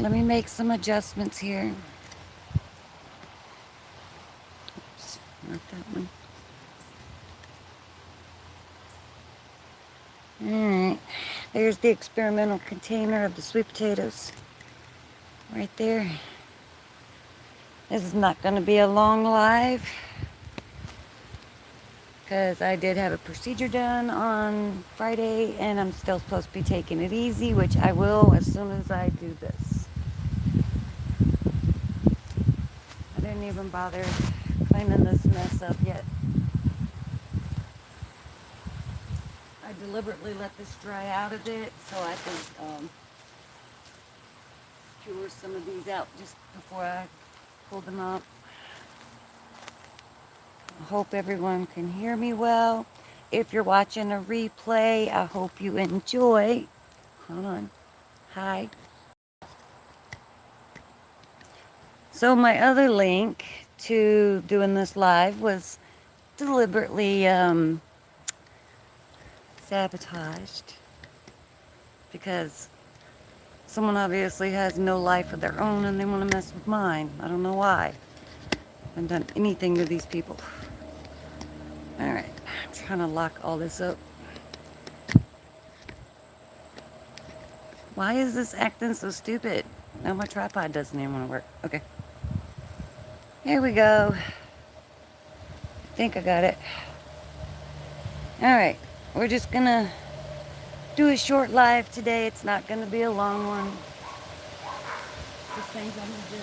let me make some adjustments here. Oops, not that one. Alright, there's the experimental container of the sweet potatoes. Right there. This is not going to be a long live, because I did have a procedure done on Friday, and I'm still supposed to be taking it easy, which I will as soon as I do this. I didn't even bother cleaning this mess up yet. I deliberately let this dry out a bit so I can cure some of these out just before I pull them up. I hope everyone can hear me well. If you're watching a replay, I hope you enjoy. Hold on. Hi. So my other link to doing this live was deliberately sabotaged because someone obviously has no life of their own and they want to mess with mine. I don't know why. I haven't done anything to these people. Alright, I'm trying to lock all this up. Why is this acting so stupid? Now my tripod doesn't even want to work. Okay. Here we go. I think I got it. Alright, we're just gonna do a short live today. It's not gonna be a long one. Just things I'm gonna do.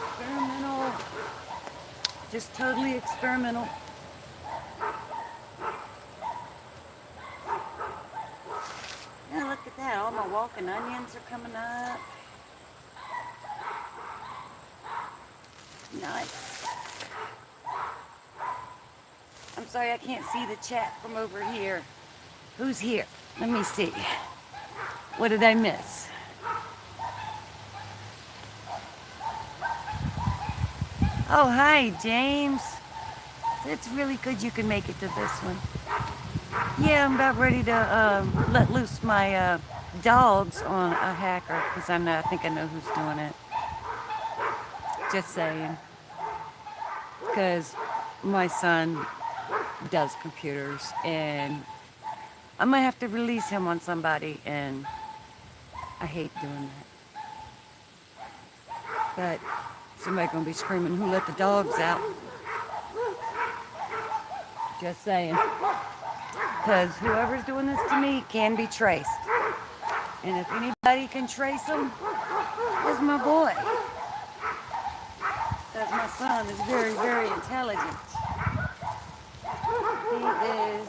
Experimental. Just totally experimental. Yeah, look at that. All my walking onions are coming up. Nice. I'm sorry I can't see the chat from over here. Who's here? Let me see. What did I miss? Oh, hi, James. It's really good you can make it to this one. Yeah, I'm about ready to let loose my dogs on a hacker, because I think I know who's doing it. Just saying. Because my son does computers, and I might have to release him on somebody, and I hate doing that. But somebody's going to be screaming, who let the dogs out? Just saying. Because whoever's doing this to me can be traced. And if anybody can trace them, it's my boy. Because my son is very, very intelligent. He is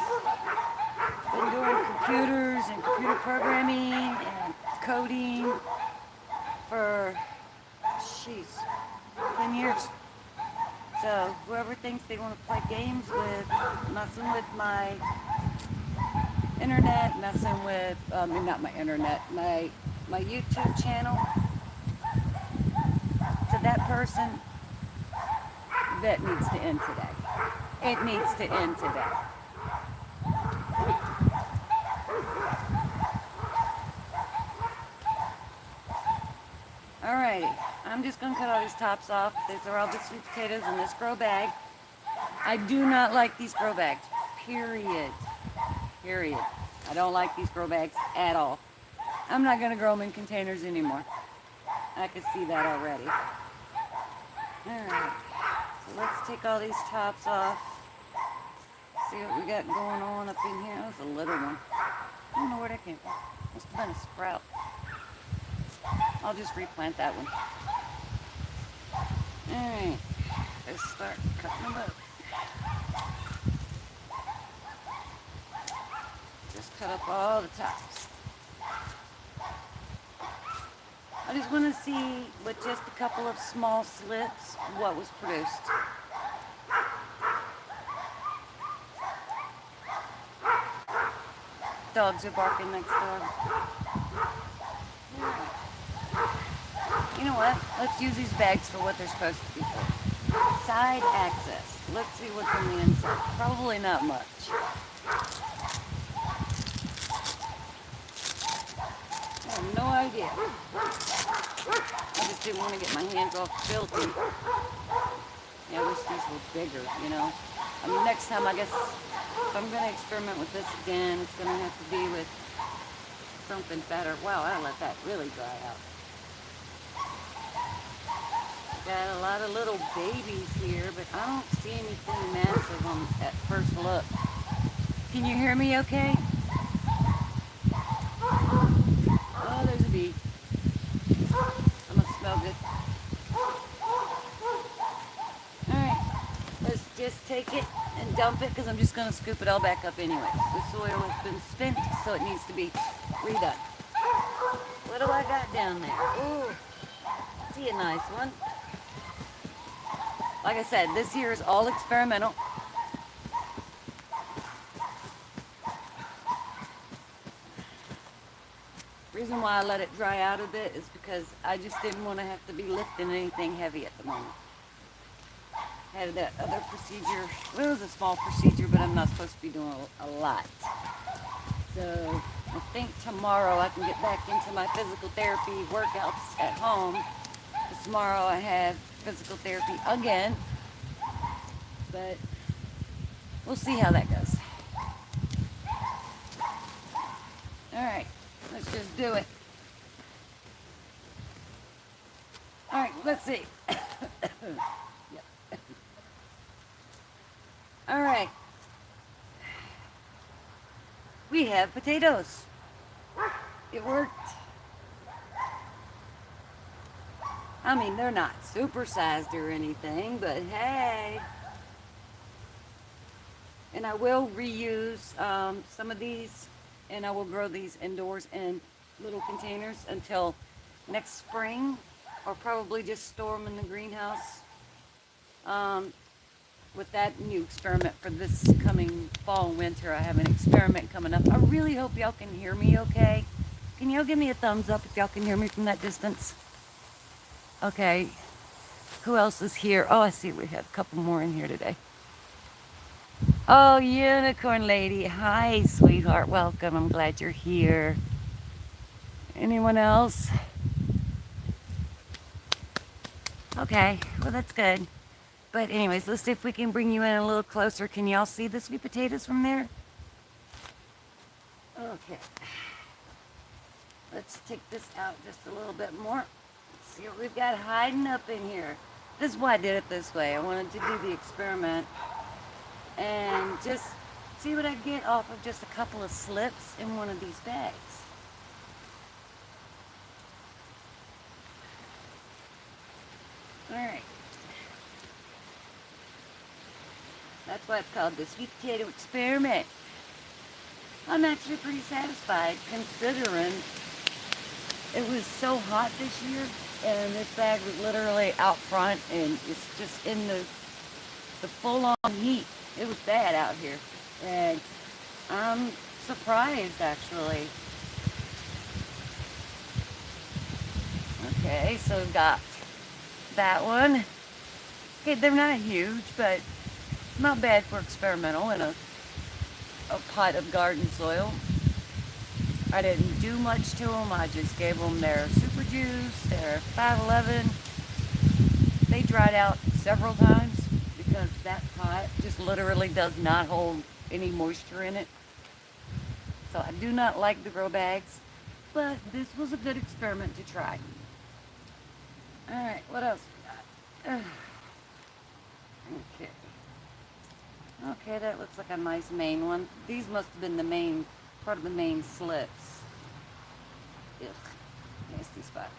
been doing computers and computer programming and coding for, 10 years. So whoever thinks they want to play games with, messing with my internet, messing with, not my internet, my YouTube channel, to that person, that needs to end today. It needs to end today. Alrighty, I'm just going to cut all these tops off. These are all the sweet potatoes in this grow bag. I do not like these grow bags, period. Period. I don't like these grow bags at all. I'm not going to grow them in containers anymore. I can see that already. Alright, so let's take all these tops off. See what we got going on up in here. That was a little one. I don't know where that came from. Must have been a sprout. I'll just replant that one. Alright, let's start cutting them up. Just cut up all the tops. I just want to see, with just a couple of small slits, what was produced. Dogs are barking next door. You know what? Let's use these bags for what they're supposed to be for. Side access. Let's see what's on the inside. Probably not much. Oh, no idea. I just didn't want to get my hands all filthy. Yeah, I wish these were bigger, you know. I mean, next time, I guess, if I'm going to experiment with this again, it's going to have to be with something better. Wow, I let that really dry out. Got a lot of little babies here, but I don't see anything massive on at first look. Can you hear me okay? Oh, there's a bee. I'm gonna smell good. Alright, let's just take it and dump it because I'm just gonna scoop it all back up anyway. The soil has been spent, so it needs to be redone. What do I got down there? Ooh, see a nice one. Like I said, this here is all experimental. Reason why I let it dry out a bit is because I just didn't want to have to be lifting anything heavy at the moment. Had that other procedure. Well, it was a small procedure, but I'm not supposed to be doing a lot. So I think tomorrow I can get back into my physical therapy workouts at home. Tomorrow I have physical therapy again, but we'll see how that goes. All right, let's just do it. All right, let's see. Yep. All right. We have potatoes. It worked. I mean, they're not supersized or anything, but hey. And I will reuse some of these, and I will grow these indoors in little containers until next spring, or probably just store them in the greenhouse. With that new experiment for this coming fall and winter, I have an experiment coming up. I really hope y'all can hear me okay. Can y'all give me a thumbs up if y'all can hear me from that distance? Okay. Who else is here? Oh, I see we have a couple more in here today. Oh, Unicorn Lady. Hi, sweetheart. Welcome. I'm glad you're here. Anyone else? Okay. Well, that's good. But anyways, let's see if we can bring you in a little closer. Can y'all see the sweet potatoes from there? Okay. Let's take this out just a little bit more. Let's see what we've got hiding up in here. This is why I did it this way. I wanted to do the experiment and just see what I get off of just a couple of slips in one of these bags. All right. That's why it's called the sweet potato experiment. I'm actually pretty satisfied considering it was so hot this year, and this bag was literally out front, and it's just in the full-on heat. It was bad out here, and I'm surprised actually. Okay, so we've got that one. Okay, they're not huge, but not bad for experimental in a pot of garden soil. I didn't do much to them. I just gave them their super juice, their 511. They dried out several times because that pot just literally does not hold any moisture in it. So I do not like the grow bags, but this was a good experiment to try. All right, what else we got? Okay. Okay, that looks like a nice main one. These must have been the main, part of the main slips. Ugh, nasty spot.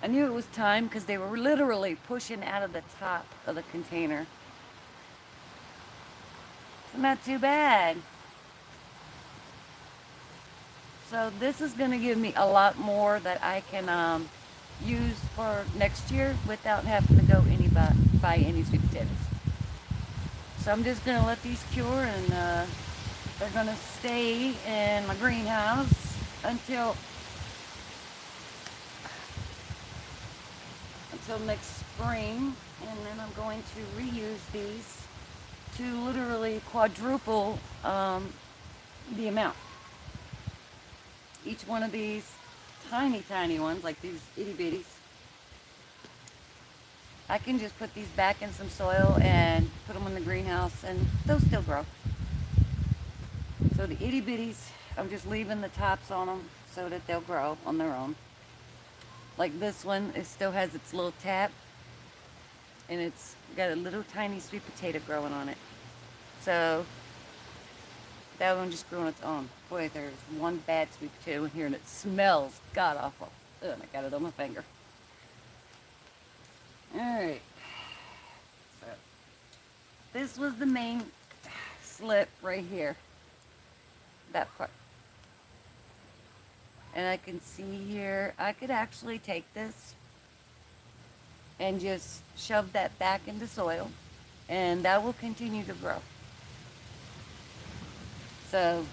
I knew it was time because they were literally pushing out of the top of the container. So not too bad. So this is going to give me a lot more that I can use for next year without having to go buy any sweet potatoes. So I'm just going to let these cure, and they're going to stay in my greenhouse until next spring, and then I'm going to reuse these to literally quadruple the amount. Each one of these tiny, tiny ones, like these itty bitties, I can just put these back in some soil and put them in the greenhouse and they'll still grow. So the itty bitties, I'm just leaving the tops on them so that they'll grow on their own. Like this one, it still has its little tap and it's got a little tiny sweet potato growing on it. So that one just grew on its own. Boy, there's one bad sweet potato in here and it smells god awful. Ugh, I got it on my finger. Alright. So this was the main slip right here. That part. And I can see here, I could actually take this and just shove that back into soil and that will continue to grow. So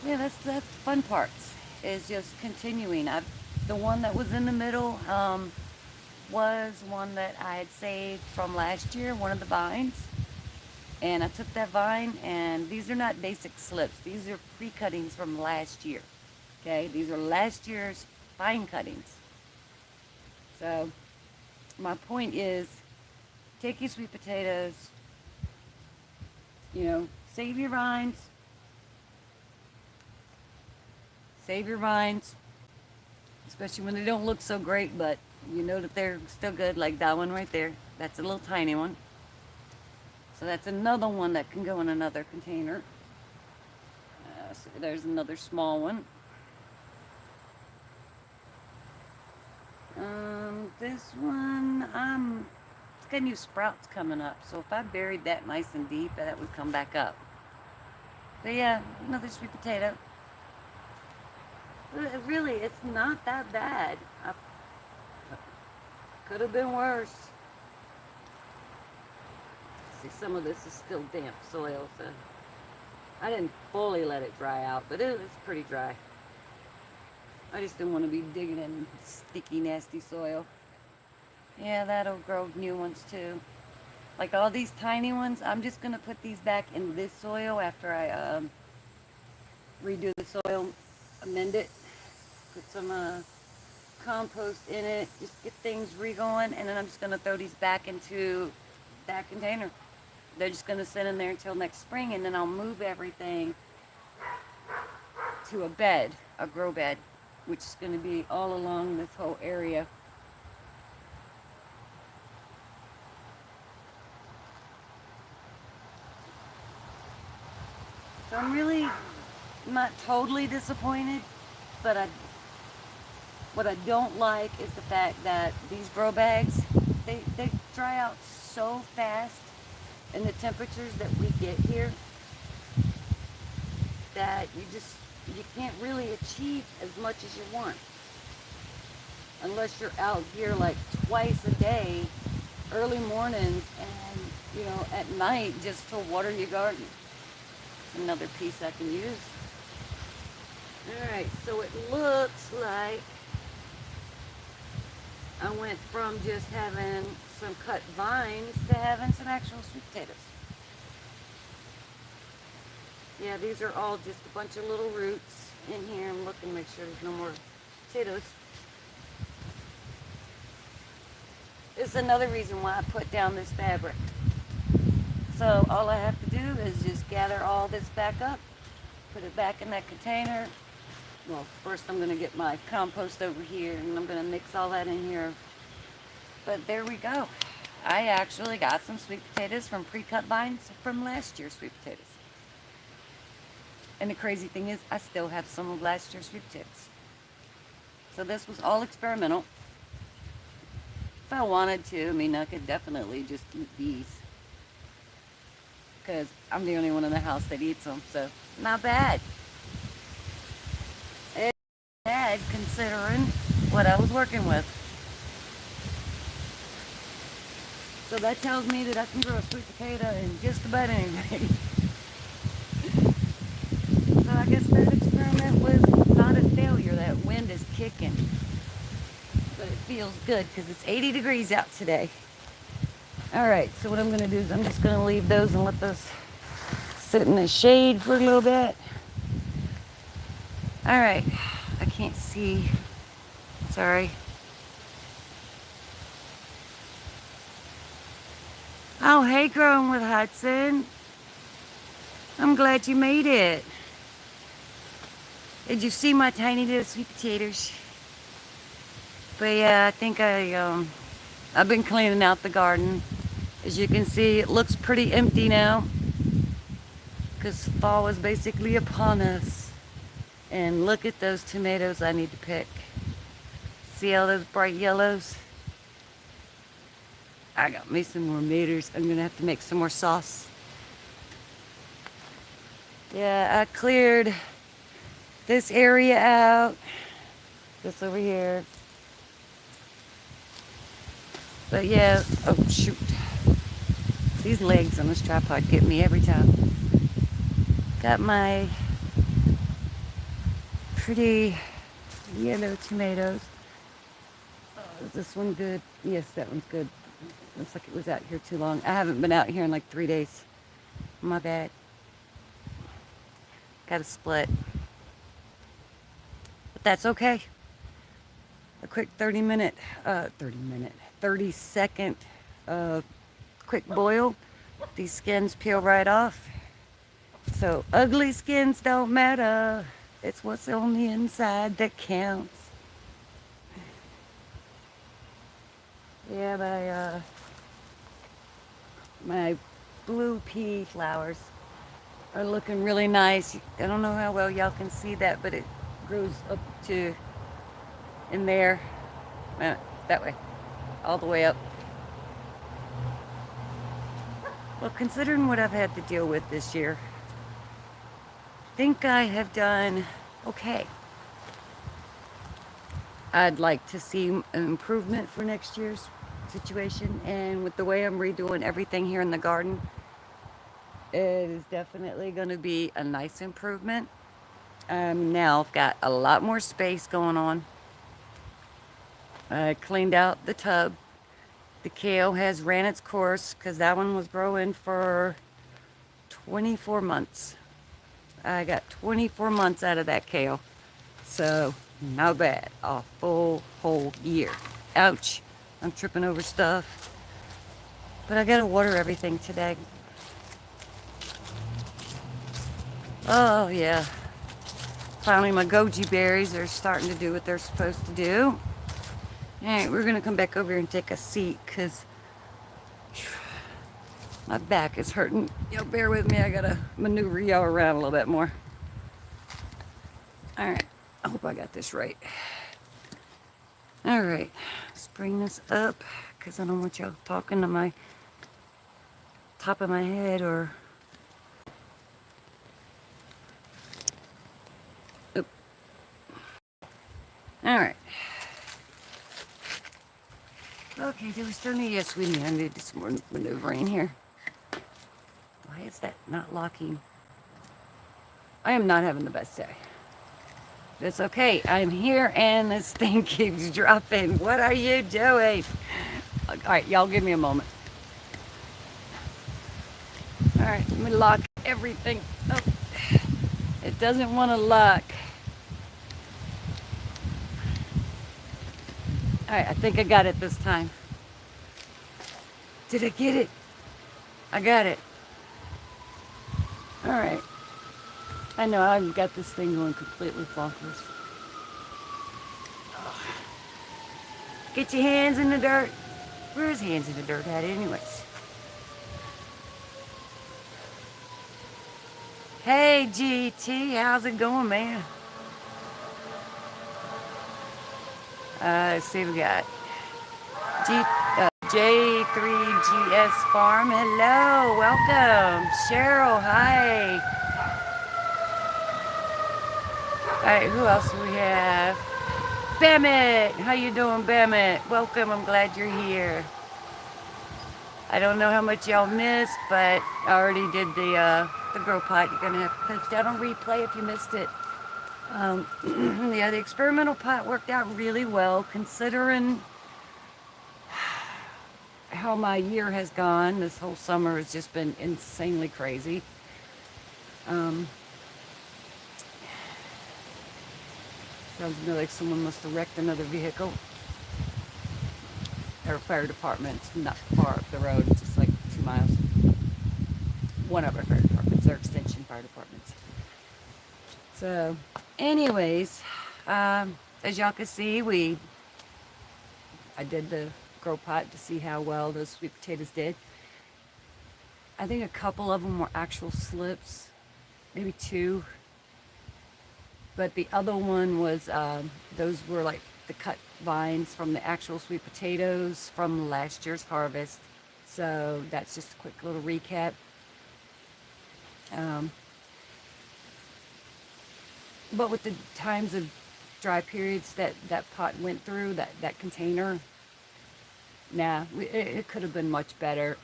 yeah, that's the fun parts, is just continuing. The one that was in the middle was one that I had saved from last year, one of the vines. And I took that vine, and these are not basic slips. These are pre-cuttings from last year. Okay, these are last year's vine cuttings. So my point is, take your sweet potatoes, you know, save your vines. Save your vines, especially when they don't look so great, but you know that they're still good, like that one right there. That's a little tiny one. So that's another one that can go in another container. So there's another small one. This one, it's got new sprouts coming up. So if I buried that nice and deep, that would come back up. But yeah, another sweet potato. Really, it's not that bad. Could have been worse. See, some of this is still damp soil, so I didn't fully let it dry out, but it's pretty dry. I just didn't want to be digging in sticky, nasty soil. Yeah, that'll grow new ones too. Like all these tiny ones, I'm just going to put these back in this soil after I redo the soil, amend it, put some compost in it, just get things re-going, and then I'm just going to throw these back into that container. They're just going to sit in there until next spring, and then I'll move everything to a bed, a grow bed, which is going to be all along this whole area. So I'm really not totally disappointed, but what I don't like is the fact that these grow bags, they dry out so fast in the temperatures that we get here that you can't really achieve as much as you want unless you're out here like twice a day, early mornings and, you know, at night, just to water your garden. It's another piece I can use. Alright, so it looks like I went from just having some cut vines to having some actual sweet potatoes. Yeah, these are all just a bunch of little roots in here. I'm looking to make sure there's no more potatoes. This is another reason why I put down this fabric. So all I have to do is just gather all this back up, put it back in that container. Well, first I'm going to get my compost over here and I'm going to mix all that in here. But there we go. I actually got some sweet potatoes from pre-cut vines from last year's sweet potatoes. And the crazy thing is, I still have some of last year's sweet potatoes. So this was all experimental. If I wanted to, I mean, I could definitely just eat these, because I'm the only one in the house that eats them, so not bad. It's bad considering what I was working with. So that tells me that I can grow a sweet potato in just about anything. So I guess that experiment was not a failure. That wind is kicking. But it feels good because it's 80 degrees out today. Alright, so what I'm going to do is I'm just going to leave those and let those sit in the shade for a little bit. All right, I can't see. Sorry. Oh, hey, Growing with Hudson. I'm glad you made it. Did you see my tiny little sweet potatoes? But yeah, I think I've been cleaning out the garden. As you can see, it looks pretty empty now because fall is basically upon us. And look at those tomatoes I need to pick. See all those bright yellows? I got me some more maters. I'm gonna have to make some more sauce. Yeah, I cleared this area out. This over here. But yeah, oh shoot. These legs on this tripod get me every time. Got my pretty yellow tomatoes. Oh, is this one good? Yes, that one's good. Looks like it was out here too long. I haven't been out here in like 3 days. My bad. Got a split. But that's okay. A quick 30 second quick boil. These skins peel right off. So ugly skins don't matter. It's what's on the inside that counts. Yeah, my blue pea flowers are looking really nice. I don't know how well y'all can see that, but it grows up to in there. That way. All the way up. Well, considering what I've had to deal with this year, I think I have done okay. I'd like to see an improvement for next year's situation, and with the way I'm redoing everything here in the garden, it is definitely going to be a nice improvement. Now I've got a lot more space going on. I cleaned out the tub. The kale has ran its course because that one was growing for 24 months. I got 24 months out of that kale. So, not bad. A full whole year. Ouch. I'm tripping over stuff. But I gotta water everything today. Oh, yeah. Finally, my goji berries are starting to do what they're supposed to do. Alright, we're gonna come back over here and take a seat because my back is hurting. Y'all bear with me, I gotta maneuver y'all around a little bit more. Alright, I hope I got this right. Alright, let's bring this up because I don't want y'all talking to my top of my head or... Oop. Alright. Okay, do we still need? Yes, we need. I need some more maneuvering here. Why is that not locking? I am not having the best day. It's okay. I'm here and this thing keeps dropping. What are you doing? All right, y'all give me a moment. All right, let me lock everything. Oh, it doesn't want to lock. All right, I think I got it this time. Did I get it? I got it. All right. I know I've got this thing going completely bonkers. Oh. Get your hands in the dirt. Where's hands in the dirt at anyways? Hey GT, how's it going, man? Let's see, we got J3GS Farm. Hello, welcome. Cheryl, hi. All right, who else do we have? Bamit, how you doing, Bamit? Welcome, I'm glad you're here. I don't know how much y'all missed, but I already did the grow pot. You're gonna have to catch that on replay if you missed it. Yeah, the experimental pot worked out really well considering how my year has gone. This whole summer has just been insanely crazy. Sounds to me like someone must have wrecked another vehicle. Our fire department's not far up the road. It's just like 2 miles. One of our fire departments, our extension fire departments. So, anyways, as y'all can see, I did the grow pot to see how well those sweet potatoes did. I think a couple of them were actual slips, maybe 2. But the other one was, those were like the cut vines from the actual sweet potatoes from last year's harvest. So that's just a quick little recap. But with the times of dry periods that pot went through, that container, nah, it could have been much better.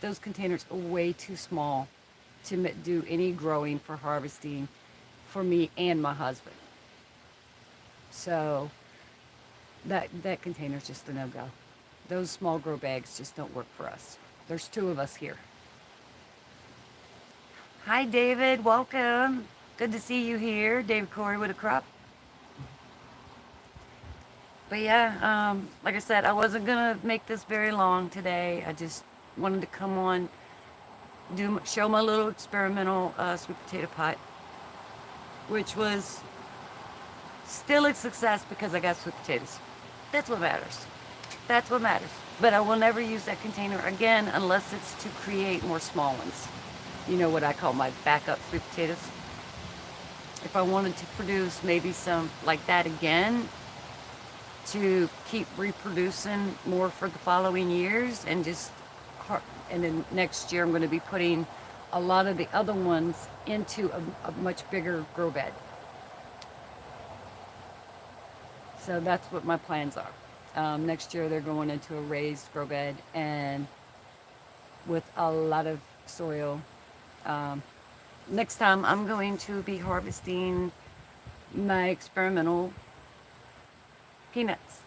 Those containers are way too small to do any growing for harvesting for me and my husband. So that container's just a no-go. Those small grow bags just don't work for us. There's 2 of us here. Hi, David. Welcome. Good to see you here. David Corey with a crop. But yeah, like I said, I wasn't going to make this very long today. I just wanted to come on, show my little experimental sweet potato pot, which was still a success because I got sweet potatoes. That's what matters. That's what matters. But I will never use that container again unless it's to create more small ones. You know what I call my backup sweet potatoes. If I wanted to produce maybe some like that again to keep reproducing more for the following years, and then next year I'm going to be putting a lot of the other ones into a much bigger grow bed. So that's what my plans are. Next year they're going into a raised grow bed and with a lot of soil. Next time I'm going to be harvesting my experimental peanuts.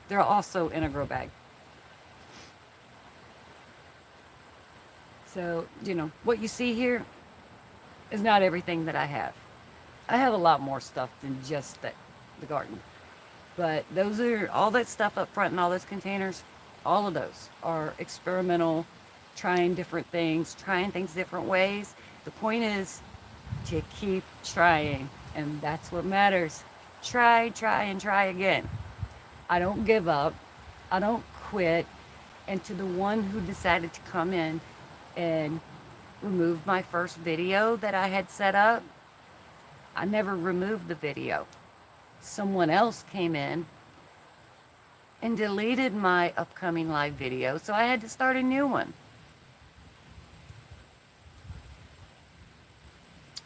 They're also in a grow bag. So, what you see here is not everything that I have. I have a lot more stuff than just the garden. But those are all that stuff up front in all those containers. All of those are experimental, trying different things, trying things different ways. The point is to keep trying, and that's what matters. Try, and try again. I don't give up. I don't quit. And to the one who decided to come in and remove my first video that I had set up, I never removed the video. Someone else came in and deleted my upcoming live video, so I had to start a new one.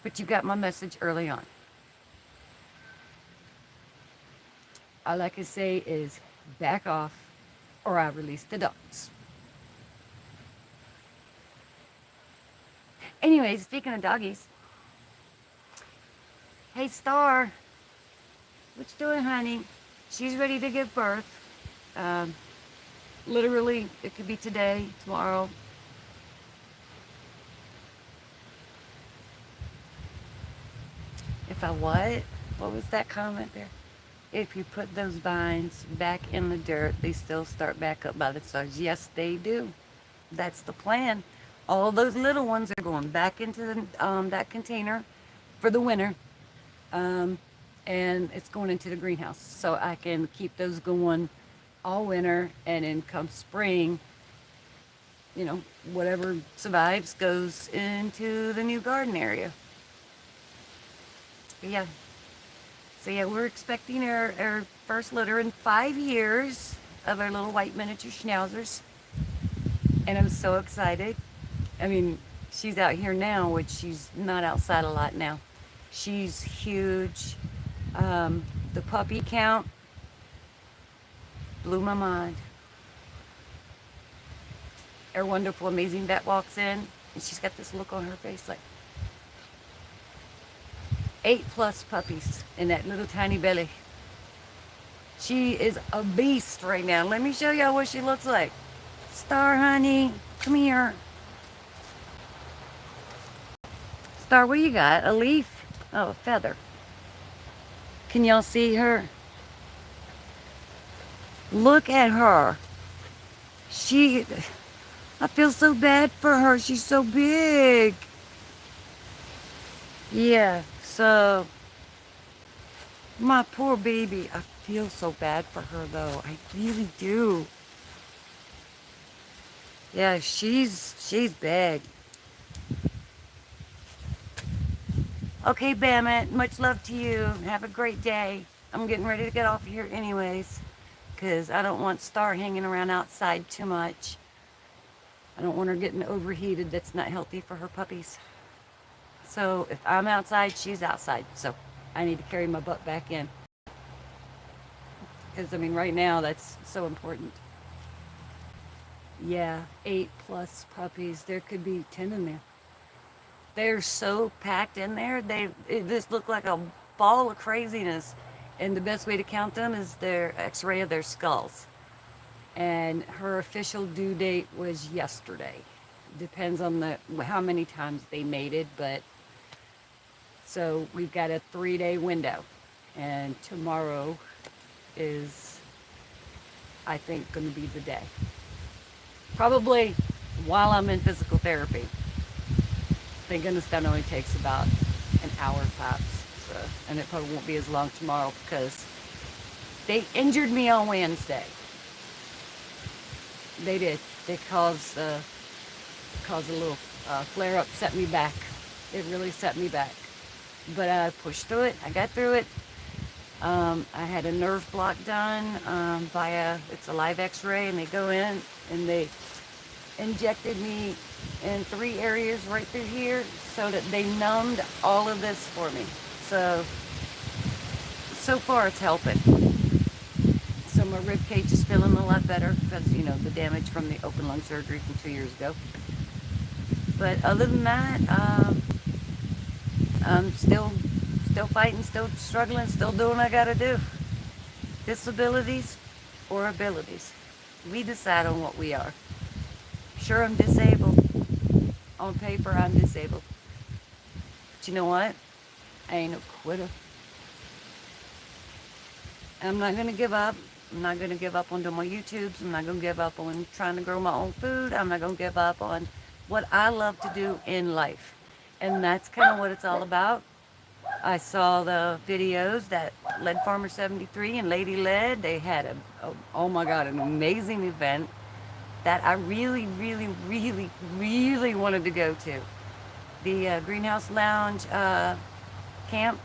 But you got my message early on. All I can say is back off or I release the dogs. Anyways, speaking of doggies, hey Star, what you doing, honey? She's ready to give birth. Literally, it could be today, tomorrow. If I what? What was that comment there? If you put those vines back in the dirt, they still start back up by the stars. Yes, they do. That's the plan. All those little ones are going back into that container for the winter. And it's going into the greenhouse. So I can keep those going all winter, and then come spring, whatever survives goes into the new garden area. But yeah. So yeah, we're expecting our first litter in 5 years of our little white miniature schnauzers. And I'm so excited. I mean, she's out here now, which she's not outside a lot now. She's huge. The puppy count blew my mind. Our wonderful, amazing vet walks in, and she's got this look on her face like 8+ puppies in that little tiny belly. She is a beast right now. Let me show y'all what she looks like. Star, honey, come here. Star, what you got? A leaf? Oh, a feather. Can y'all see her? Look at her. She, I feel so bad for her. She's so big. Yeah, so my poor baby. I feel so bad for her though. I really do. Yeah, she's big. Okay, Bammit, much love to you. Have a great day. I'm getting ready to get off here anyways, because I don't want Star hanging around outside too much. I don't want her getting overheated. That's not healthy for her puppies. So if I'm outside, she's outside. So I need to carry my butt back in. Because, I mean, right now, that's so important. Yeah, 8+ puppies. There could be 10 in there. They're so packed in there. It just look like a ball of craziness. And the best way to count them is their x-ray of their skulls. And her official due date was yesterday. Depends on how many times they mated, but so we've got a 3-day window. And tomorrow is, I think, going to be the day. Probably while I'm in physical therapy. Thank goodness that only takes about an hour tops. So, and it probably won't be as long tomorrow because they injured me on Wednesday. They did. They caused a little flare up, set me back. It really set me back. But I pushed through it. I got through it. I had a nerve block done it's a live x-ray, and they go in and they injected me in 3 areas right through here so that they numbed all of this for me. So far it's helping. So my rib cage is feeling a lot better because, the damage from the open lung surgery from 2 years ago. But other than that, I'm still fighting, still struggling, still doing what I gotta do. Disabilities or abilities. We decide on what we are. Sure, I'm disabled. On paper, I'm disabled. But you know what? I ain't no quitter. I'm not gonna give up. I'm not gonna give up on doing my YouTubes. I'm not gonna give up on trying to grow my own food. I'm not gonna give up on what I love to do in life. And that's kind of what it's all about. I saw the videos that Lead Farmer 73 and Lady Lead, they had oh my God, an amazing event that I really, really, really, really wanted to go to. The Greenhouse Lounge camp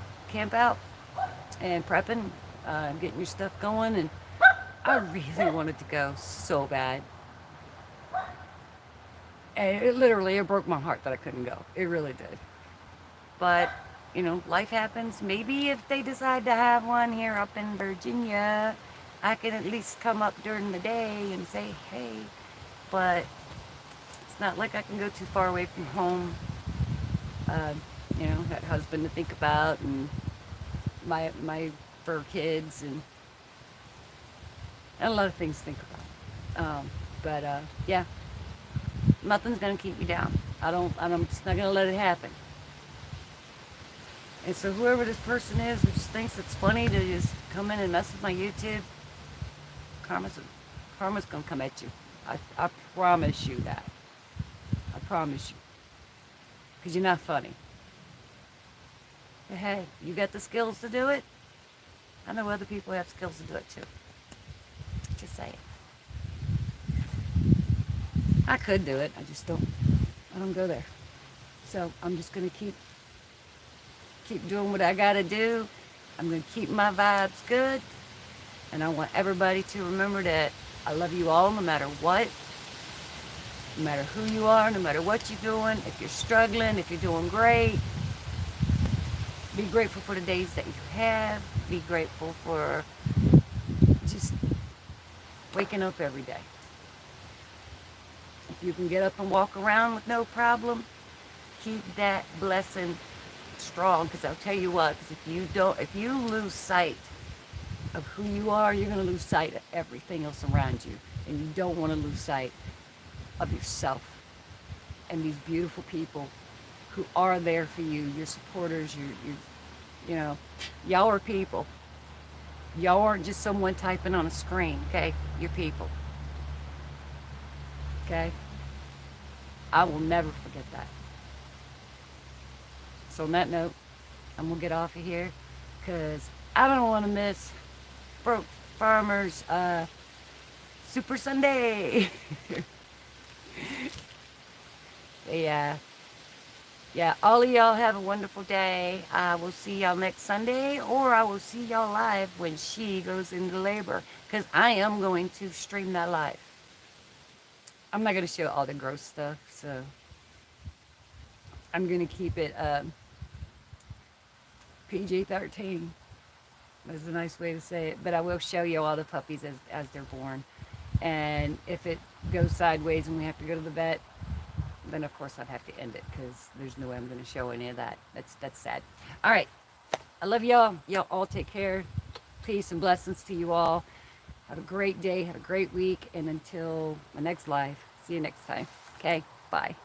out and prepping, getting your stuff going, and I really wanted to go so bad. And it broke my heart that I couldn't go. It really did. But, life happens. Maybe if they decide to have one here up in Virginia, I can at least come up during the day and say, hey. But it's not like I can go too far away from home. Got husband to think about, and my fur kids, and a lot of things to think about. But yeah, nothing's gonna keep me down. I'm just not gonna let it happen. And so whoever this person is who just thinks it's funny to just come in and mess with my YouTube, karma's gonna come at you. I promise you that. I promise you. Because you're not funny. But hey, you got the skills to do it. I know other people have skills to do it too. Just saying. I could do it. I just don't. I don't go there. So I'm just gonna keep doing what I gotta do. I'm gonna keep my vibes good, and I want everybody to remember that I love you all, no matter what, no matter who you are, no matter what you're doing. If you're struggling, if you're doing great, be grateful for the days that you have. Be grateful for just waking up every day. If you can get up and walk around with no problem, keep that blessing strong. Because I'll tell you what, because if you lose sight of who you are, you're going to lose sight of everything else around you. And you don't want to lose sight of yourself and these beautiful people who are there for you, your supporters, You know, y'all are people. Y'all aren't just someone typing on a screen, okay? You're people, okay? I will never forget that. So on that note, I'm gonna get off of here because I don't want to miss Broke Farmers Super Sunday. Yeah. Yeah, all of y'all have a wonderful day. I will see y'all next Sunday, or I will see y'all live when she goes into labor, because I am going to stream that live. I'm not going to show all the gross stuff, so I'm going to keep it PG-13. That's a nice way to say it, but I will show you all the puppies as they're born. And if it goes sideways and we have to go to the vet, then of course I'd have to end it because there's no way I'm going to show any of that. That's sad. All right. I love y'all. Y'all all take care. Peace and blessings to you all. Have a great day. Have a great week. And until my next live, see you next time. Okay? Bye.